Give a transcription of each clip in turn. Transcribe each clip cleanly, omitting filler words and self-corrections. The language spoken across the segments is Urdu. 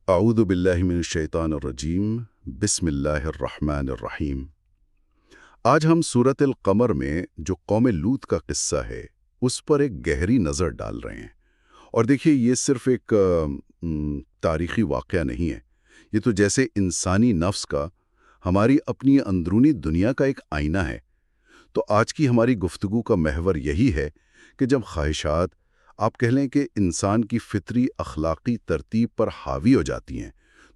اعوذ باللہ من الشیطان الرجیم بسم اللہ الرحمن الرحیم۔ آج ہم سورۃ القمر میں جو قوم لوط کا قصہ ہے اس پر ایک گہری نظر ڈال رہے ہیں۔ اور دیکھیے، یہ صرف ایک تاریخی واقعہ نہیں ہے، یہ تو جیسے انسانی نفس کا، ہماری اپنی اندرونی دنیا کا ایک آئینہ ہے۔ تو آج کی ہماری گفتگو کا محور یہی ہے کہ جب خواہشات، آپ کہہ لیں کہ انسان کی فطری اخلاقی ترتیب پر حاوی ہو جاتی ہیں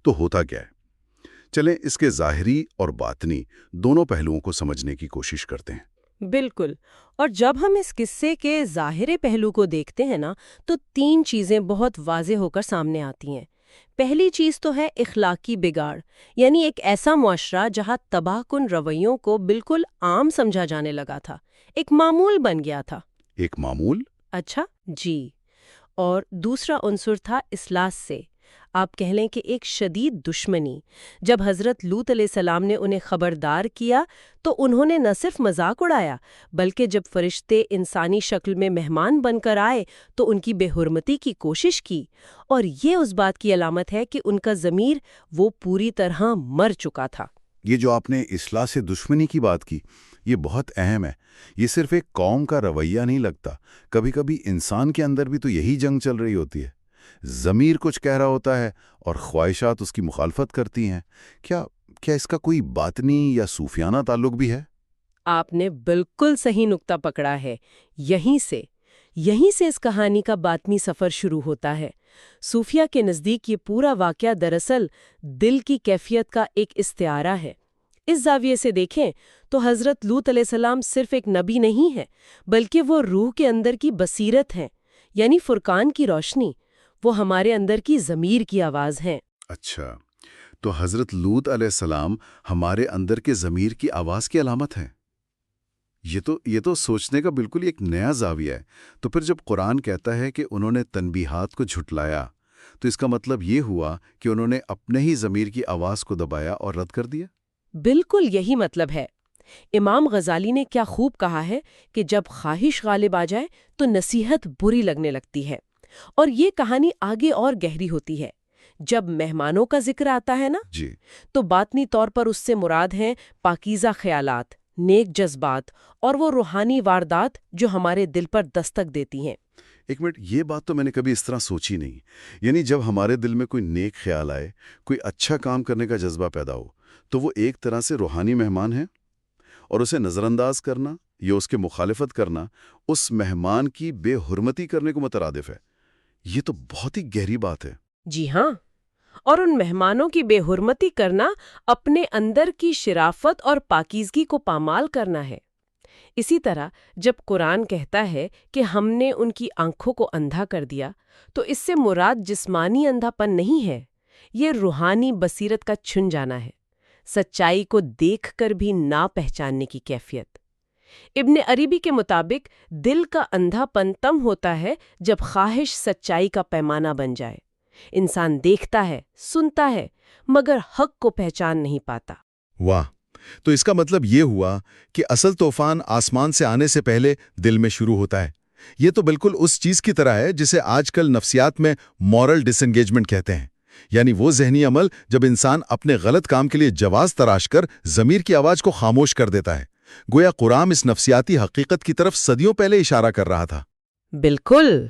تو ہوتا کیا ہے؟ چلیں اس کے ظاہری اور باطنی دونوں پہلوؤں کو سمجھنے کی کوشش کرتے ہیں۔ بالکل، اور جب ہم اس قصے کے ظاہری پہلو کو دیکھتے ہیں نا، تو تین چیزیں بہت واضح ہو کر سامنے آتی ہیں۔ پہلی چیز تو ہے اخلاقی بگاڑ، یعنی ایک ایسا معاشرہ جہاں تباہ کن رویوں کو بالکل عام سمجھا جانے لگا تھا، ایک معمول بن گیا تھا۔ ایک معمول؟ اچھا جی۔ اور دوسرا عنصر تھا اصلاح سے، آپ کہہ لیں کہ ایک شدید دشمنی۔ جب حضرت لوط علیہ السلام نے انہیں خبردار کیا تو انہوں نے نہ صرف مذاق اڑایا، بلکہ جب فرشتے انسانی شکل میں مہمان بن کر آئے تو ان کی بے حرمتی کی کوشش کی۔ اور یہ اس بات کی علامت ہے کہ ان کا ضمیر وہ پوری طرح مر چکا تھا۔ یہ جو آپ نے اصلاح سے دشمنی کی بات کی، یہ بہت اہم ہے۔ یہ صرف ایک قوم کا رویہ نہیں لگتا، کبھی کبھی انسان کے اندر بھی تو یہی جنگ چل رہی ہوتی ہے۔ ضمیر کچھ کہہ رہا ہوتا ہے اور خواہشات اس کی مخالفت کرتی ہیں۔ کیا اس کا کوئی باطنی یا صوفیانہ تعلق بھی ہے؟ آپ نے بالکل صحیح نقطہ پکڑا ہے۔ یہیں سے اس کہانی کا باطنی سفر شروع ہوتا ہے۔ صوفیہ کے نزدیک یہ پورا واقعہ دراصل دل کی کیفیت کا ایک استعارہ ہے۔ اس زاویے سے دیکھیں تو حضرت لوط علیہ السلام صرف ایک نبی نہیں ہے، بلکہ وہ روح کے اندر کی بصیرت ہیں، یعنی فرقان کی روشنی، وہ ہمارے اندر کی ضمیر کی آواز ہیں۔ اچھا، تو حضرت لوط علیہ السلام ہمارے اندر کے ضمیر کی آواز کی علامت ہے۔ یہ تو سوچنے کا بالکل ایک نیا زاویہ ہے۔ تو پھر جب قرآن کہتا ہے کہ انہوں نے تنبیہات کو جھٹلایا، تو اس کا مطلب یہ ہوا کہ انہوں نے اپنے ہی ضمیر کی آواز کو دبایا اور رد کر دیا؟ بالکل یہی مطلب ہے۔ امام غزالی نے کیا خوب کہا ہے کہ جب خواہش غالب آ جائے تو نصیحت بری لگنے لگتی ہے۔ اور یہ کہانی آگے اور گہری ہوتی ہے۔ جب مہمانوں کا ذکر آتا ہے نا، جی، تو باطنی طور پر اس سے مراد ہیں پاکیزہ خیالات، نیک جذبات اور وہ روحانی واردات جو ہمارے دل پر دستک دیتی ہیں۔ ایک منٹ، یہ بات تو میں نے کبھی اس طرح سوچی نہیں۔ یعنی جب ہمارے دل میں کوئی نیک خیال آئے، کوئی اچھا کام کرنے کا جذبہ پیدا ہو، تو وہ ایک طرح سے روحانی مہمان ہے، اور اسے نظر انداز کرنا یا اس کے مخالفت کرنا اس مہمان کی بے حرمتی کرنے کو مترادف ہے۔ یہ تو بہت ہی گہری بات ہے۔ جی ہاں، اور ان مہمانوں کی بے حرمتی کرنا اپنے اندر کی شرافت اور پاکیزگی کو پامال کرنا ہے۔ اسی طرح جب قرآن کہتا ہے کہ ہم نے ان کی آنکھوں کو اندھا کر دیا، تو اس سے مراد جسمانی اندھا پن نہیں ہے، یہ روحانی بصیرت کا چھن جانا ہے، سچائی کو دیکھ کر بھی نہ پہچاننے کی کیفیت۔ ابن عربی کے مطابق دل کا اندھا پن تم ہوتا ہے جب خواہش سچائی کا پیمانہ بن جائے۔ انسان دیکھتا ہے، سنتا ہے، مگر حق کو پہچان نہیں پاتا۔ واہ! تو اس کا مطلب یہ ہوا کہ اصل طوفان آسمان سے آنے سے پہلے دل میں شروع ہوتا ہے۔ یہ تو بالکل اس چیز کی طرح ہے جسے آج کل نفسیات میں مورل ڈس انگیجمنٹ کہتے ہیں، یعنی وہ ذہنی عمل جب انسان اپنے غلط کام کے لیے جواز تراش کر ضمیر کی آواز کو خاموش کر دیتا ہے۔ گویا قرآن اس نفسیاتی حقیقت کی طرف صدیوں پہلے اشارہ کر رہا تھا۔ بالکل،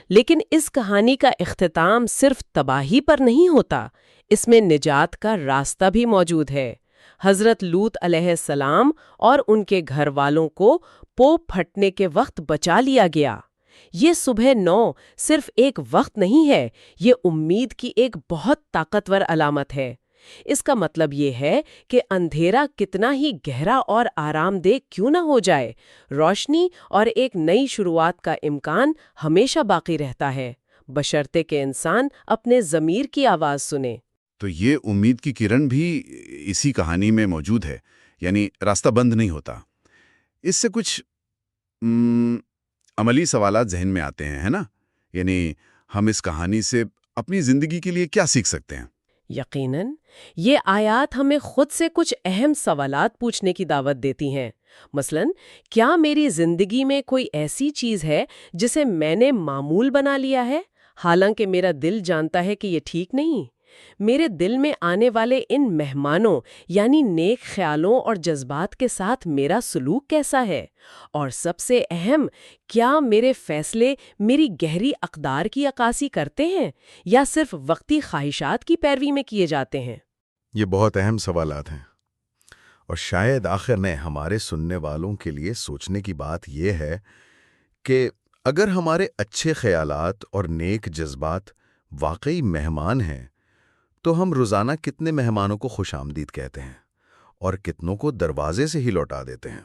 لیکن اس کہانی کا اختتام صرف تباہی پر نہیں ہوتا، اس میں نجات کا راستہ بھی موجود ہے۔ حضرت لوط علیہ السلام اور ان کے گھر والوں کو پھٹنے کے وقت بچا لیا گیا۔ یہ صبح 9 صرف ایک وقت نہیں ہے، یہ امید کی ایک بہت طاقتور علامت ہے۔ اس کا مطلب یہ ہے کہ اندھیرا کتنا ہی گہرا اور آرام دہ کیوں نہ ہو جائے، روشنی اور ایک نئی شروعات کا امکان ہمیشہ باقی رہتا ہے، بشرطے کہ انسان اپنے ضمیر کی آواز سنے۔ تو یہ امید کی کرن بھی اسی کہانی میں موجود ہے، یعنی راستہ بند نہیں ہوتا۔ اس سے کچھ عملی سوالات ذہن میں آتے ہیں، ہے نا؟ یعنی ہم اس کہانی سے اپنی زندگی کے لیے کیا سیکھ سکتے ہیں؟ یقیناً یہ آیات ہمیں خود سے کچھ اہم سوالات پوچھنے کی دعوت دیتی ہیں۔ مثلاً، کیا میری زندگی میں کوئی ایسی چیز ہے جسے میں نے معمول بنا لیا ہے، حالانکہ میرا دل جانتا ہے کہ یہ ٹھیک نہیں؟ میرے دل میں آنے والے ان مہمانوں یعنی نیک خیالوں اور جذبات کے ساتھ میرا سلوک کیسا ہے؟ اور سب سے اہم، کیا میرے فیصلے میری گہری اقدار کی عکاسی کرتے ہیں یا صرف وقتی خواہشات کی پیروی میں کیے جاتے ہیں؟ یہ بہت اہم سوالات ہیں، اور شاید آخر میں ہمارے سننے والوں کے لیے سوچنے کی بات یہ ہے کہ اگر ہمارے اچھے خیالات اور نیک جذبات واقعی مہمان ہیں تو ہم روزانہ کتنے مہمانوں کو خوش آمدید کہتے ہیں اور کتنوں کو دروازے سے ہی لوٹا دیتے ہیں۔